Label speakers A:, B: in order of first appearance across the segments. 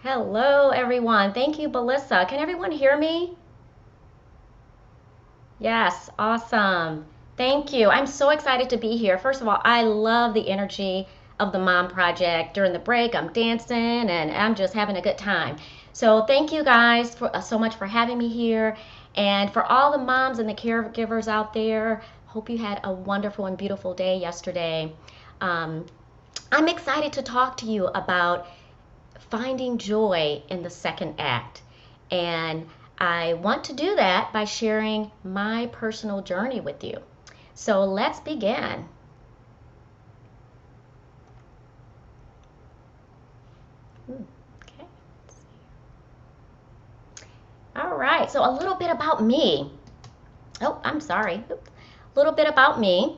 A: Hello, everyone. Thank you, Melissa. Can everyone hear me? Yes, awesome. Thank you. I'm so excited to be here. First of all, I love the energy of the Mom Project. During the break, I'm dancing and I'm just having a good time. So, thank you guys so much for having me here. And for all the moms and the caregivers out there, hope you had a wonderful and beautiful day yesterday. Um, I'm excited to talk to you about finding joy in the second act. And I want to do that by sharing my personal journey with you. So let's begin. Okay. All right. So a little bit about me. Oh, I'm sorry. A little bit about me.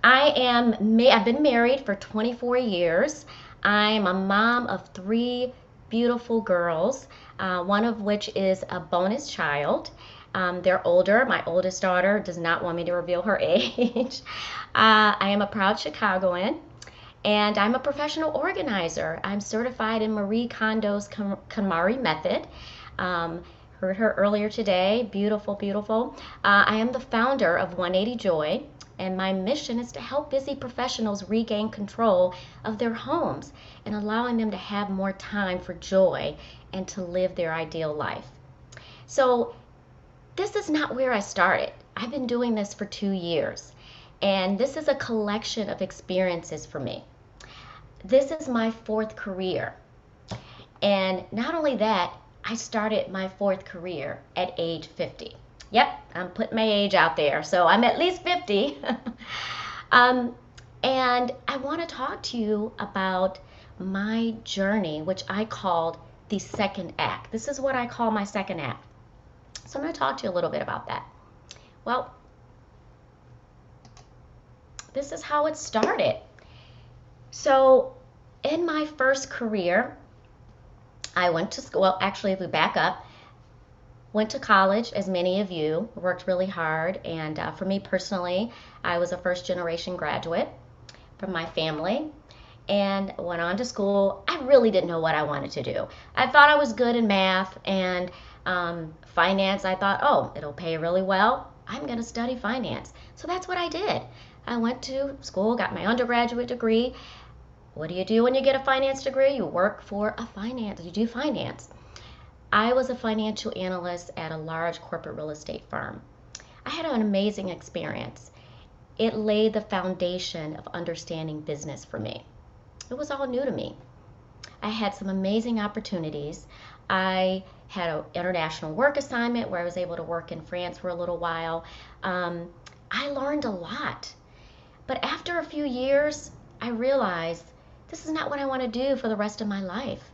A: I've been married for 24 years. I'm a mom of three beautiful girls, one of which is a bonus child. They're older. My oldest daughter does not want me to reveal her age. I am a proud Chicagoan, and I'm a professional organizer. I'm certified in Marie Kondo's KonMari method. Um, Heard her earlier today. Beautiful, beautiful. I am the founder of 180 Joy, and my mission is to help busy professionals regain control of their homes and allowing them to have more time for joy and to live their ideal life. So, this is not where I started. I've been doing this for 2 years, and this is a collection of experiences for me. This is my fourth career. And not only that, I started my fourth career at age 50. Yep, I'm putting my age out there. So I'm at least 50. um, and I want to talk to you about my journey, which I called the second act. This is what I call my second act. So I'm going to talk to you a little bit about that. Well, this is how it started. So, in my first career, I went to school. Well, actually, if we back up, went to college, as many of you, worked really hard. And for me personally, I was a first generation graduate from my family and went on to school. I really didn't know what I wanted to do. I thought I was good in math and finance. I thought, oh, it'll pay really well. I'm going to study finance. So that's what I did. I went to school, got my undergraduate degree. What do you do when you get a finance degree? You work for you do finance. I was a financial analyst at a large corporate real estate firm. I had an amazing experience. It laid the foundation of understanding business for me. It was all new to me. I had some amazing opportunities. I had an international work assignment where I was able to work in France for a little while. I learned a lot. But after a few years, I realized this is not what I want to do for the rest of my life.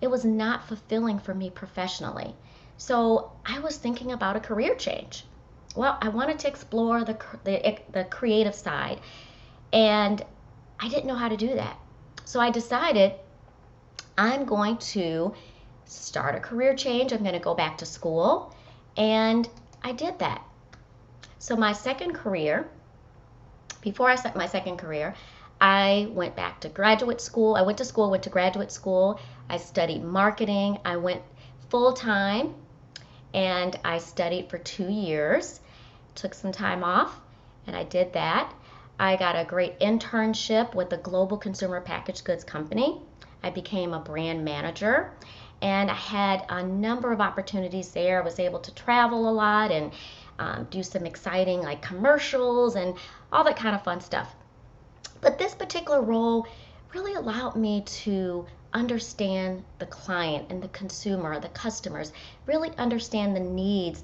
A: It was not fulfilling for me professionally. So I was thinking about a career change. Well, I wanted to explore the creative side, and I didn't know how to do that. So I decided I'm going to start a career change. I'm going to go back to school, and I did that. So my second career, before I set my second career, I went back to graduate school. I went to school, went to graduate school. I studied marketing. I went full time and I studied for 2 years. Took some time off and I did that. I got a great internship with the global consumer packaged goods company. I became a brand manager and I had a number of opportunities there. I was able to travel a lot and do some exciting like commercials and all that kind of fun stuff. But this particular role really allowed me to understand the client and the consumer, the customers, really understand the needs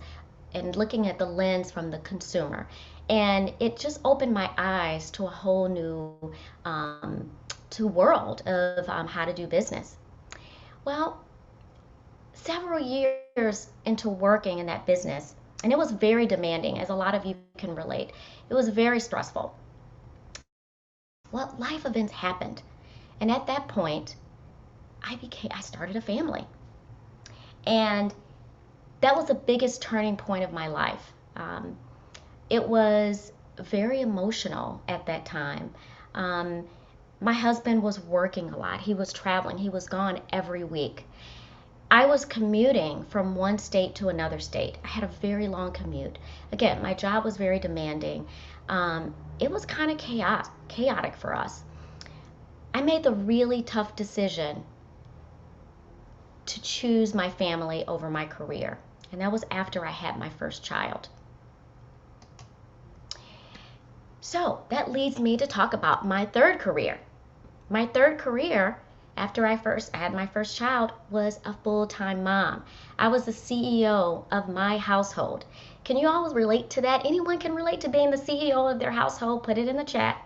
A: and looking at the lens from the consumer. And it just opened my eyes to a whole new world of how to do business. Well, several years into working in that business, and it was very demanding, as a lot of you can relate. It was very stressful. Well, life events happened. And at that point, I started a family. And that was the biggest turning point of my life. It was very emotional at that time. Um, my husband was working a lot. He was traveling. He was gone every week. I was commuting from one state to another state. I had a very long commute. Again, my job was very demanding. It was kind of chaotic for us. I made the really tough decision to choose my family over my career, and that was after I had my first child. So that leads me to talk about my third career. My third career, after I had my first child, was a full-time mom. I was the CEO of my household. Can you all relate to that? Anyone can relate to being the CEO of their household? Put it in the chat.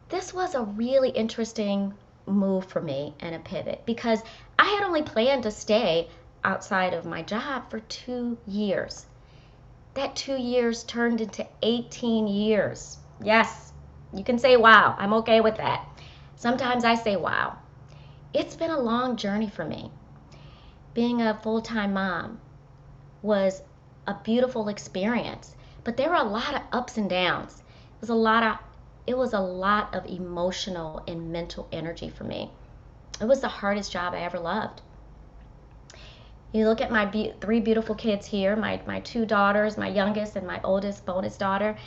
A: This was a really interesting move for me and a pivot, because I had only planned to stay outside of my job for 2 years. That 2 years turned into 18 years. Yes, you can say wow. I'm okay with that. Sometimes I say wow. It's been a long journey for me. Being a full-time mom was a beautiful experience, but there were a lot of ups and downs. It was a lot of emotional and mental energy for me. It was the hardest job I ever loved. You look at my 3 beautiful kids here, my 2 daughters, my youngest and my oldest bonus daughter.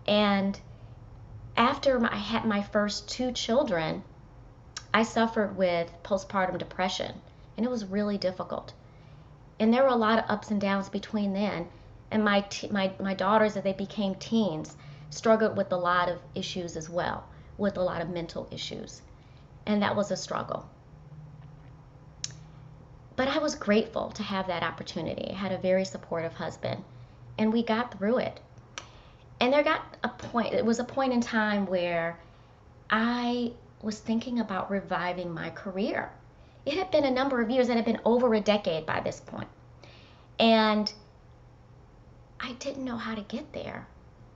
A: And after I had my first 2 children, I suffered with postpartum depression, and it was really difficult. And there were a lot of ups and downs between then. And my daughters, as they became teens, struggled with a lot of issues as well, with a lot of mental issues. And that was a struggle. But I was grateful to have that opportunity. I had a very supportive husband, and we got through it. And it was a point in time where I was thinking about reviving my career. It had been a number of years, it had been over a decade by this point. And I didn't know how to get there.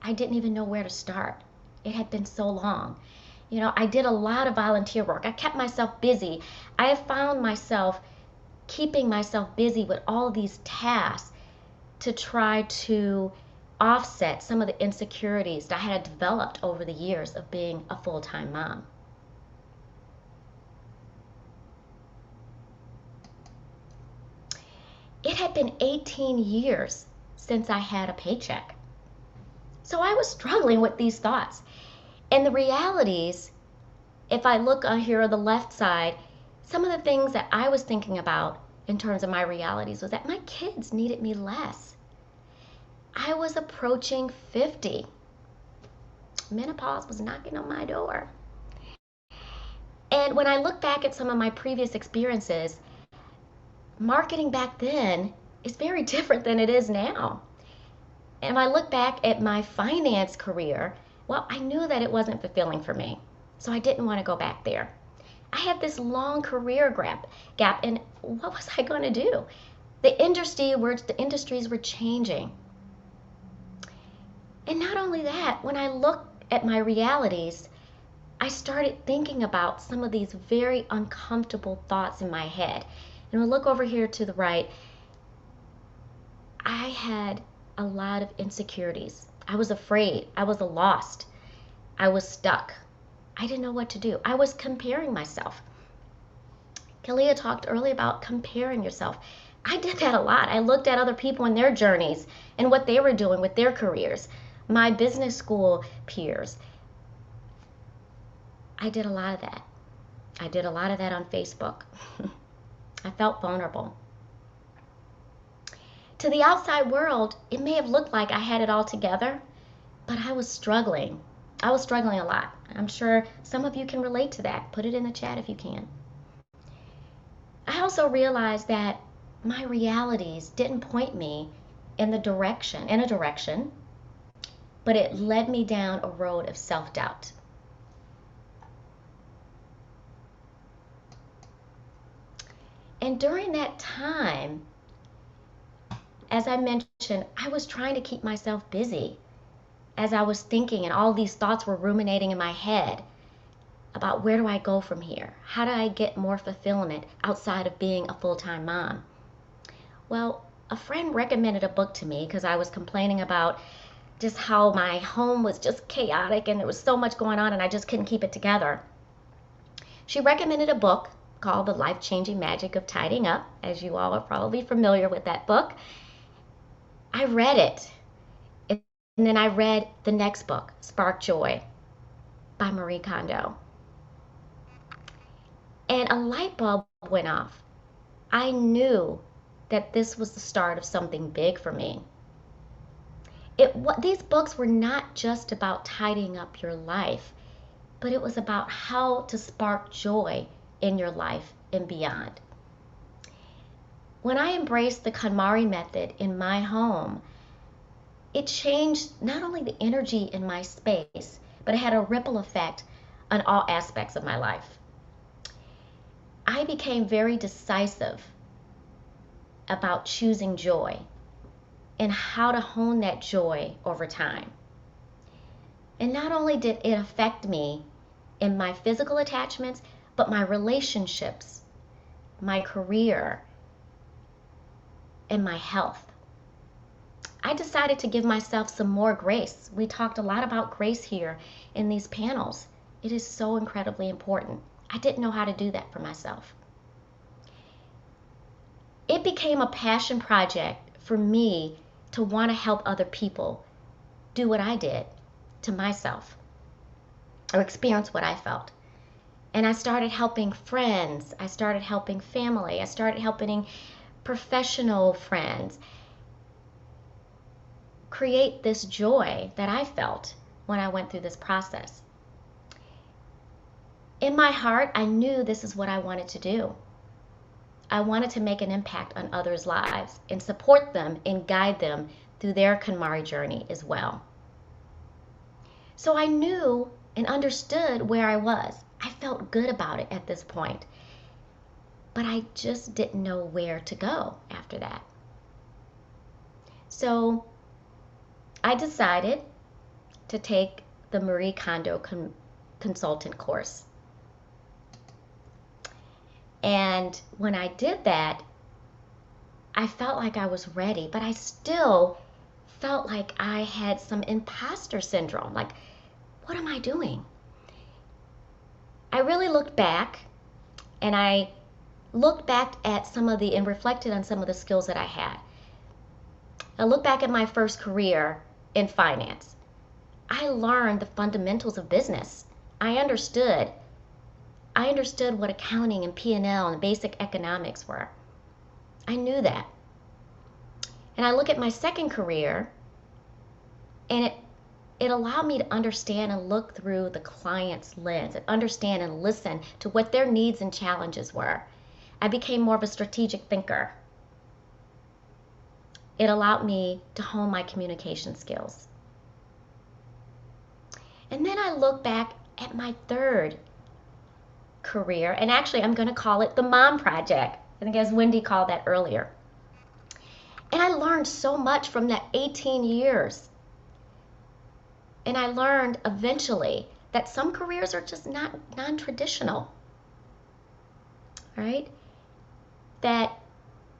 A: I didn't even know where to start. It had been so long. I did a lot of volunteer work. I kept myself busy. I have found myself keeping myself busy with all of these tasks to try to offset some of the insecurities that I had developed over the years of being a full-time mom. It had been 18 years since I had a paycheck. So I was struggling with these thoughts. And the realities, if I look on here on the left side, some of the things that I was thinking about in terms of my realities was that my kids needed me less. I was approaching 50. Menopause was knocking on my door. And when I look back at some of my previous experiences, marketing back then is very different than it is now. And if I look back at my finance career, well, I knew that it wasn't fulfilling for me. So I didn't want to go back there. I had this long career gap, and what was I going to do? The industries were changing. And not only that, when I look at my realities, I started thinking about some of these very uncomfortable thoughts in my head. And we look over here to the right, I had a lot of insecurities. I was afraid. I was lost. I was stuck. I didn't know what to do. I was comparing myself. Kalia talked earlier about comparing yourself. I did that a lot. I looked at other people and their journeys and what they were doing with their careers. My business school peers. I did a lot of that. I did a lot of that on Facebook. I felt vulnerable. To the outside world, it may have looked like I had it all together, but I was struggling. I was struggling a lot. I'm sure some of you can relate to that. Put it in the chat if you can. I also realized that my realities didn't point me in a direction, but it led me down a road of self-doubt. And during that time, as I mentioned, I was trying to keep myself busy as I was thinking, and all these thoughts were ruminating in my head about where do I go from here? How do I get more fulfillment outside of being a full-time mom? Well, a friend recommended a book to me because I was complaining about just how my home was just chaotic and there was so much going on and I just couldn't keep it together. She recommended a book called The Life-Changing Magic of Tidying Up, as you all are probably familiar with that book. I read it. And then I read the next book, Spark Joy by Marie Kondo. And a light bulb went off. I knew that this was the start of something big for me. These books were not just about tidying up your life, but it was about how to spark joy in your life and beyond. When I embraced the KonMari method in my home, it changed not only the energy in my space, but it had a ripple effect on all aspects of my life. I became very decisive about choosing joy and how to hone that joy over time. And not only did it affect me in my physical attachments, but my relationships, my career, and my health. I decided to give myself some more grace. We talked a lot about grace here in these panels. It is so incredibly important. I didn't know how to do that for myself. It became a passion project for me to want to help other people do what I did to myself or experience what I felt. And I started helping friends. I started helping family. I started helping professional friends create this joy that I felt when I went through this process. In my heart, I knew this is what I wanted to do. I wanted to make an impact on others' lives and support them and guide them through their KonMari journey as well. So I knew and understood where I was. I felt good about it at this point, but I just didn't know where to go after that. So I decided to take the Marie Kondo consultant course. And when I did that, I felt like I was ready, but I still felt like I had some imposter syndrome. Like, what am I doing? I really looked back, and I looked back at and reflected on some of the skills that I had. I looked back at my first career in finance. I learned the fundamentals of business. I understood what accounting and P&L and basic economics were. I knew that. And I look at my second career, and it allowed me to understand and look through the client's lens and understand and listen to what their needs and challenges were. I became more of a strategic thinker. It allowed me to hone my communication skills. And then I look back at my third career, and actually I'm going to call it the Mom Project, I think as Wendy called that earlier. And I learned so much from that 18 years. And I learned eventually that some careers are just not non-traditional, right? That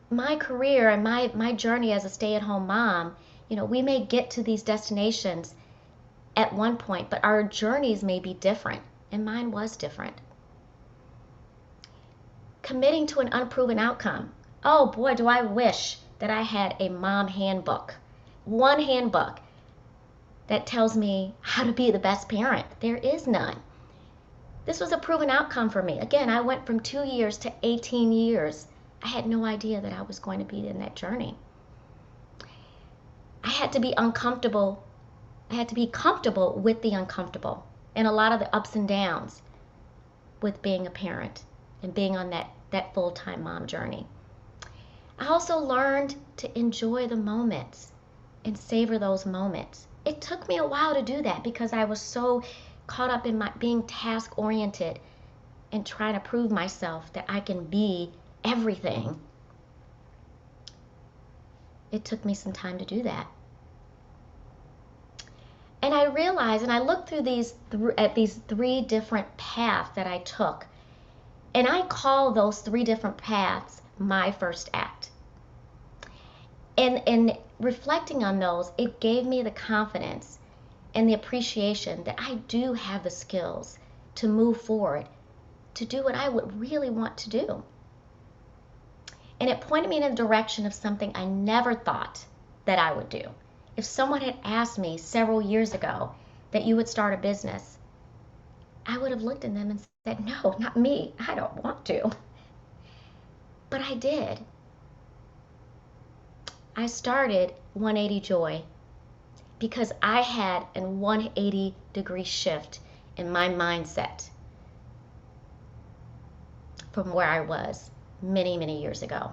A: my career and my journey as a stay-at-home mom, we may get to these destinations at one point, but our journeys may be different, and mine was different. Committing to an unproven outcome. Oh boy, do I wish that I had a mom handbook. One handbook that tells me how to be the best parent. There is none. This was a proven outcome for me. Again, I went from 2 years to 18 years. I had no idea that I was going to be in that journey. I had to be uncomfortable. I had to be comfortable with the uncomfortable and a lot of the ups and downs with being a parent and being on that full-time mom journey. I also learned to enjoy the moments and savor those moments. It took me a while to do that because I was so caught up in my being task-oriented and trying to prove myself that I can be everything. It took me some time to do that. And I realized, and I looked through at these 3 different paths that I took, and I call those 3 different paths my first act. And reflecting on those, it gave me the confidence and the appreciation that I do have the skills to move forward to do what I would really want to do. And it pointed me in the direction of something I never thought that I would do. If someone had asked me several years ago that you would start a business, I would have looked at them and said, no, not me. I don't want to. But I did. I started 180 Joy because I had a 180-degree shift in my mindset from where I was many, many years ago.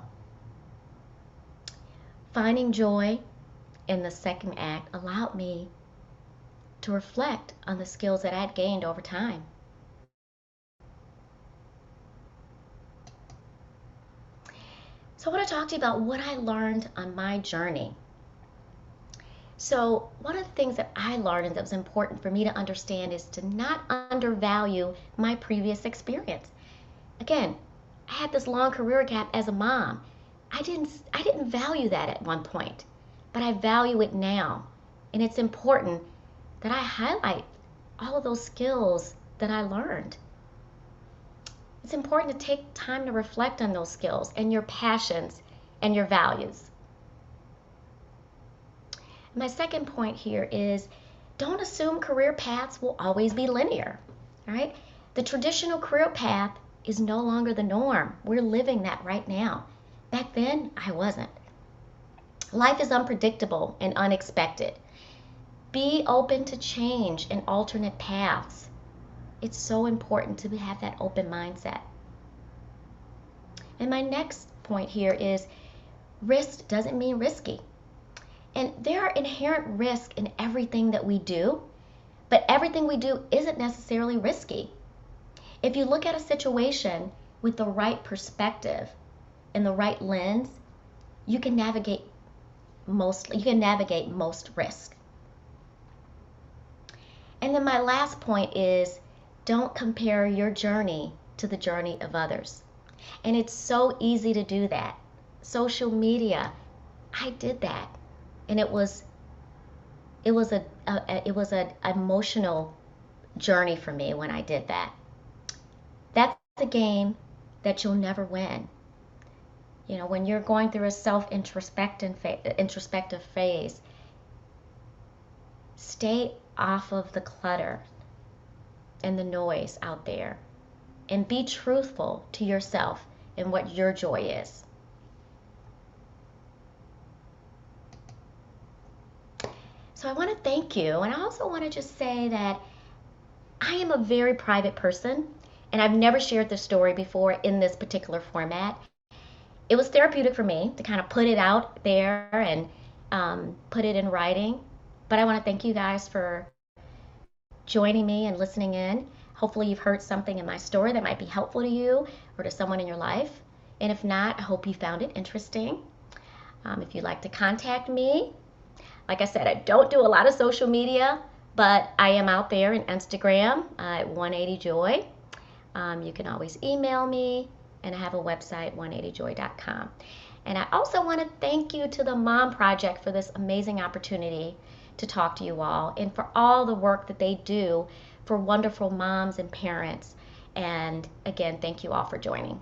A: Finding joy in the second act allowed me to reflect on the skills that I had gained over time. So I want to talk to you about what I learned on my journey. So one of the things that I learned and that was important for me to understand is to not undervalue my previous experience. Again, I had this long career gap as a mom. I didn't value that at one point, but I value it now. And it's important that I highlight all of those skills that I learned. It's important to take time to reflect on those skills and your passions and your values. My second point here is don't assume career paths will always be linear. All right? The traditional career path is no longer the norm. We're living that right now. Back then, I wasn't. Life is unpredictable and unexpected. Be open to change and alternate paths. It's so important to have that open mindset. And my next point here is risk doesn't mean risky. And there are inherent risks in everything that we do, but everything we do isn't necessarily risky. If you look at a situation with the right perspective and the right lens, you can navigate most risk. And then my last point is don't compare your journey to the journey of others. And it's so easy to do that. Social media, I did that. And it was an emotional journey for me when I did that. That's a game that you'll never win. You know, when you're going through a self-introspective phase, stay off of the clutter and the noise out there and be truthful to yourself and what your joy is. So I want to thank you, and I also want to just say that I am a very private person, and I've never shared this story before in this particular format. It was therapeutic for me to kind of put it out there and put it in writing, but I want to thank you guys for joining me and listening in. Hopefully you've heard something in my story that might be helpful to you or to someone in your life, and if not, I hope you found it interesting. If you'd like to contact me, like I said, I don't do a lot of social media, but I am out there in Instagram at 180joy. You can always email me, and I have a website, 180joy.com. And I also want to thank you to the Mom Project for this amazing opportunity to talk to you all and for all the work that they do for wonderful moms and parents. And again, thank you all for joining.